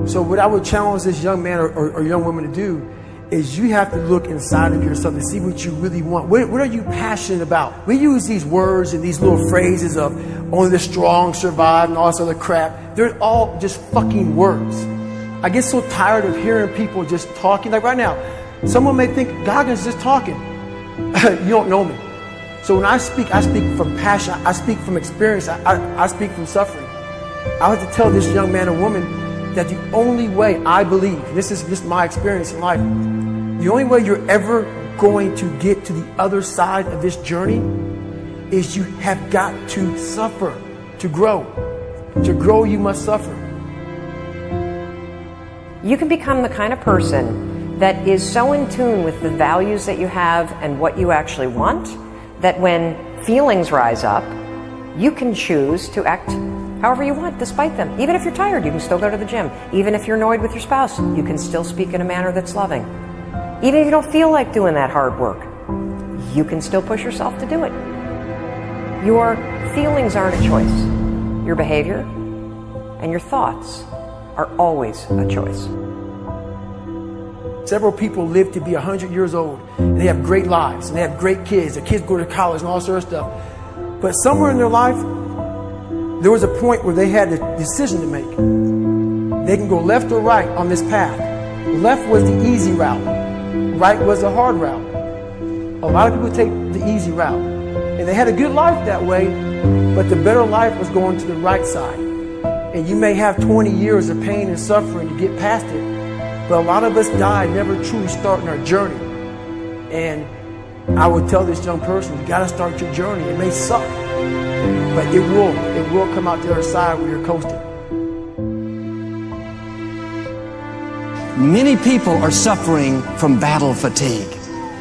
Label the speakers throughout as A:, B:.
A: So what I would challenge this young man or young woman to do is you have to look inside of yourself to see what you really want. What are you passionate about? We use these words and these little phrases of only the strong survive and all this other crap. They're all just fucking words. I get so tired of hearing people just talking. Like right now, someone may think Goggins is just talking. You don't know me. So when I speak from passion. I speak from experience. I speak from suffering. I have to tell this young man or woman that the only way I believe, and this is just my experience in life, the only way you're ever going to get to the other side of this journey is you have got to suffer to grow. To grow, you must suffer.
B: You can become the kind of person that is so in tune with the values that you have and what you actually want, that when feelings rise up, you can choose to act however you want, despite them. Even if you're tired, you can still go to the gym. Even if you're annoyed with your spouse, you can still speak in a manner that's loving. Even if you don't feel like doing that hard work, you can still push yourself to do it. Your feelings aren't a choice. Your behavior and your thoughts are always a choice.
A: Several people live to be 100 years old, and they have great lives, and they have great kids. Their kids go to college and all sorts of stuff. But somewhere in their life, there was a point where they had a decision to make. They can go left or right on this path. Left was the easy route. Right was the hard route. A lot of people take the easy route. And they had a good life that way, but the better life was going to the right side. And you may have 20 years of pain and suffering to get past it, but a lot of us die never truly starting our journey. And I would tell this young person, you gotta start your journey. It may suck, but it will come out the other side where you're coasting.
C: Many people are suffering from battle fatigue.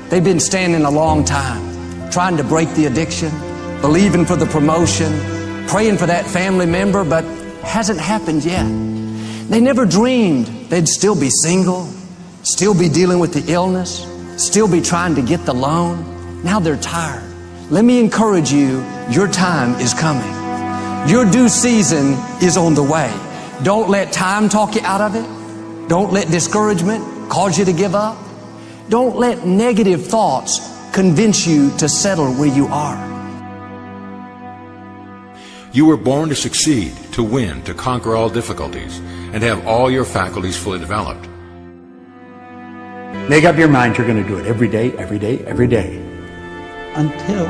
C: They've been standing a long time, trying to break the addiction, believing for the promotion, praying for that family member, but hasn't happened yet. They never dreamed they'd still be single, still be dealing with the illness, still be trying to get the loan. Now they're tired. Let me encourage you, your time is coming. Your due season is on the way. Don't let time talk you out of it. Don't let discouragement cause you to give up. Don't let negative thoughts convince you to settle where you are.
D: You were born to succeed, to win, to conquer all difficulties, and have all your faculties fully developed.
E: Make up your mind you're going to do it every day, every day, every day, until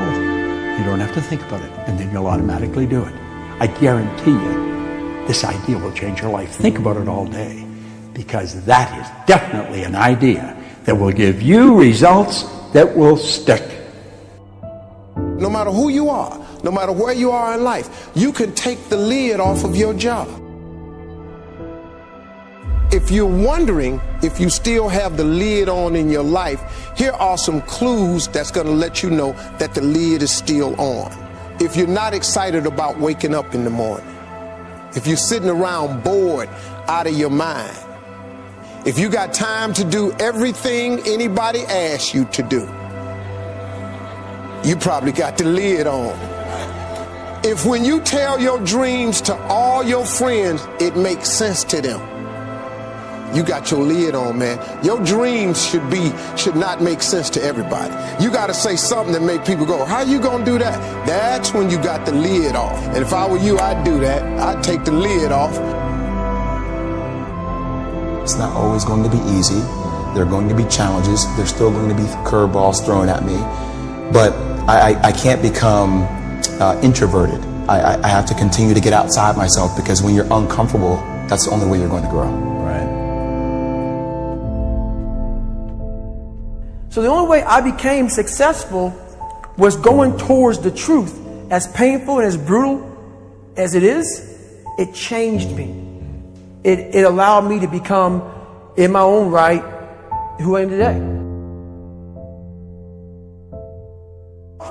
E: you don't have to think about it, and then you'll automatically do it. I guarantee you, this idea will change your life. Think about it all day, because that is definitely an idea that will give you results that will stick.
F: No matter who you are, no matter where you are in life, you can take the lid off of your job. If you're wondering if you still have the lid on in your life, here are some clues that's going to let you know that the lid is still on. If you're not excited about waking up in the morning, if you're sitting around bored out of your mind, if you got time to do everything anybody asks you to do, you probably got the lid on. If when you tell your dreams to all your friends, it makes sense to them, you got your lid on, man. Your dreams should not make sense to everybody. You got to say something that make people go, how you gonna do that? That's when you got the lid off. And if I were you, I'd do that. I'd take the lid off.
G: It's not always going to be easy. There are going to be challenges. There's still going to be curveballs thrown at me. But I can't become introverted. I have to continue to get outside myself, because when you're uncomfortable, that's the only way you're going to grow.
E: Right.
A: So the only way I became successful was going towards the truth. As painful and as brutal as it is, it changed me. It allowed me to become, in my own right, who I am today.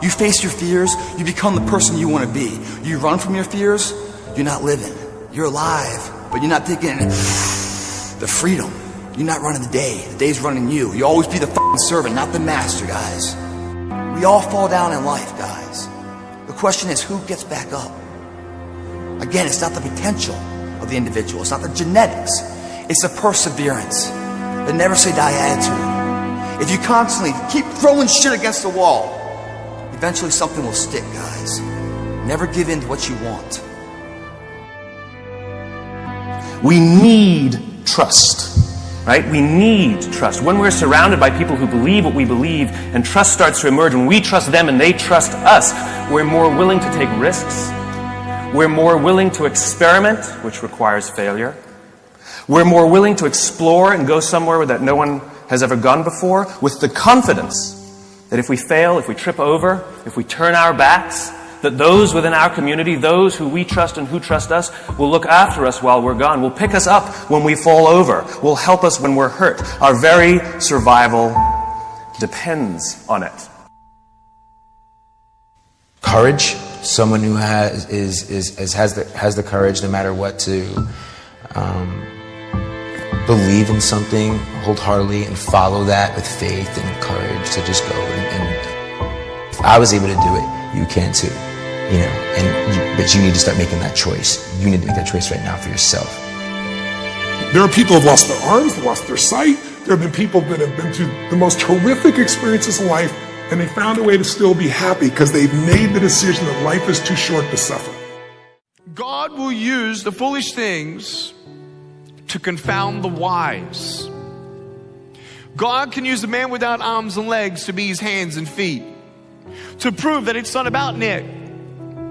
H: You face your fears, you become the person you want to be. You run from your fears, you're not living. You're alive, but you're not taking the freedom. You're not running the day. The day's running you. You always be the fucking servant, not the master, guys. We all fall down in life, guys. The question is, who gets back up? Again, it's not the potential of the individual. It's not the genetics. It's a perseverance, the never say die attitude. If you constantly keep throwing shit against the wall, eventually something will stick, guys. Never give in to what you want.
I: We need trust, right? We need trust. When we're surrounded by people who believe what we believe and trust starts to emerge, when we trust them and they trust us, we're more willing to take risks. We're more willing to experiment, which requires failure. We're more willing to explore and go somewhere that no one has ever gone before, with the confidence that if we fail, if we trip over, if we turn our backs, that those within our community, those who we trust and who trust us, will look after us while we're gone, will pick us up when we fall over, will help us when we're hurt. Our very survival depends on it.
J: Courage, someone who has the courage no matter what to believe in something wholeheartedly and follow that with faith and courage to just go. And if I was able to do it, you can too. You know, but you need to start making that choice. You need to make that choice right now for yourself.
K: There are people who have lost their arms, they've lost their sight. There have been people that have been through the most horrific experiences in life, and they found a way to still be happy because they've made the decision that life is too short to suffer.
L: God will use the foolish things to confound the wise. God can use a man without arms and legs to be his hands and feet, to prove that it's not about Nick.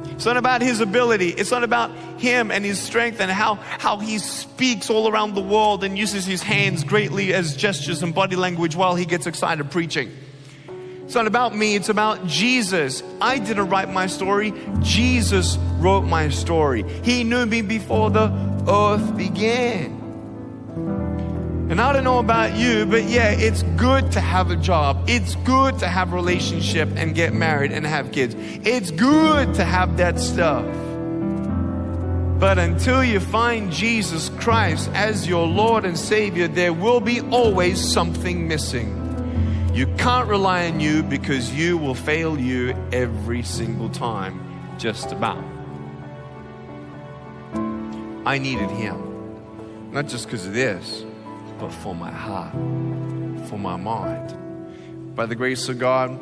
L: It's not about his ability. It's not about him and his strength and how he speaks all around the world and uses his hands greatly as gestures and body language while he gets excited preaching. It's not about me. It's about Jesus. I didn't write my story. Jesus wrote my story. He knew me before the earth began. And I don't know about you, but yeah, it's good to have a job. It's good to have a relationship and get married and have kids. It's good to have that stuff. But until you find Jesus Christ as your Lord and Savior, there will be always something missing. You can't rely on you because you will fail you every single time, just about. I needed Him, not just because of this, but for my heart, for my mind. By the grace of God,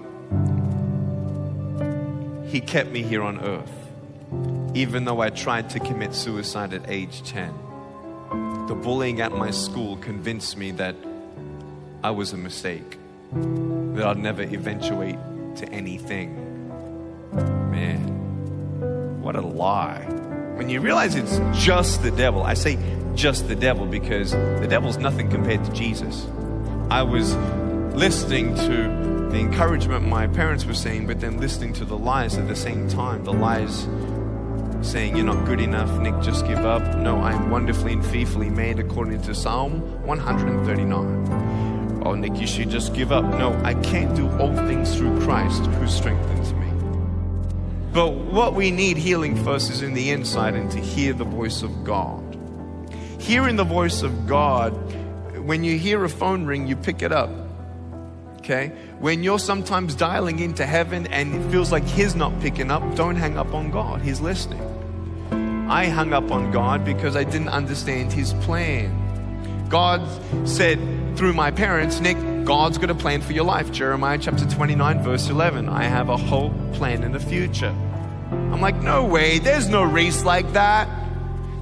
L: He kept me here on earth, even though I tried to commit suicide at age 10. The bullying at my school convinced me that I was a mistake, that I'd never eventuate to anything. Man, what a lie. When you realize it's just the devil, I say just the devil because the devil's nothing compared to Jesus. I was listening to the encouragement my parents were saying, but then listening to the lies at the same time. The lies saying, you're not good enough, Nick, just give up. No, I am wonderfully and fearfully made according to Psalm 139. Oh, Nick, you should just give up. No, I can't do all things through Christ who strengthens me. But what we need healing first is in the inside, and to hear the voice of God. Hearing the voice of God, when you hear a phone ring, you pick it up. Okay? When you're sometimes dialing into heaven and it feels like He's not picking up, don't hang up on God. He's listening. I hung up on God because I didn't understand His plan. God said through my parents, Nick, God's got a plan for your life. Jeremiah chapter 29, verse 11. I have a whole plan in the future. I'm like, no way. There's no race like that.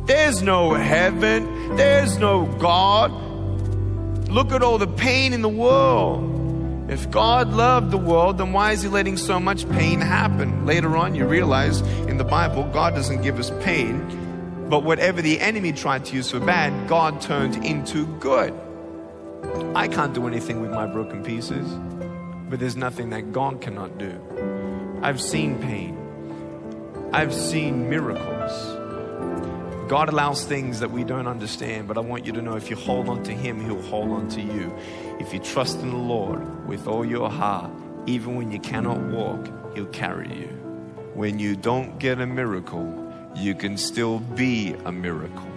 L: There's no heaven. There's no God. Look at all the pain in the world. If God loved the world, then why is He letting so much pain happen? Later on, you realize in the Bible, God doesn't give us pain, but whatever the enemy tried to use for bad, God turned into good. I can't do anything with my broken pieces, but there's nothing that God cannot do. I've seen pain. I've seen miracles. God allows things that we don't understand, but I want you to know if you hold on to Him, He'll hold on to you. If you trust in the Lord with all your heart, even when you cannot walk, He'll carry you. When you don't get a miracle, you can still be a miracle.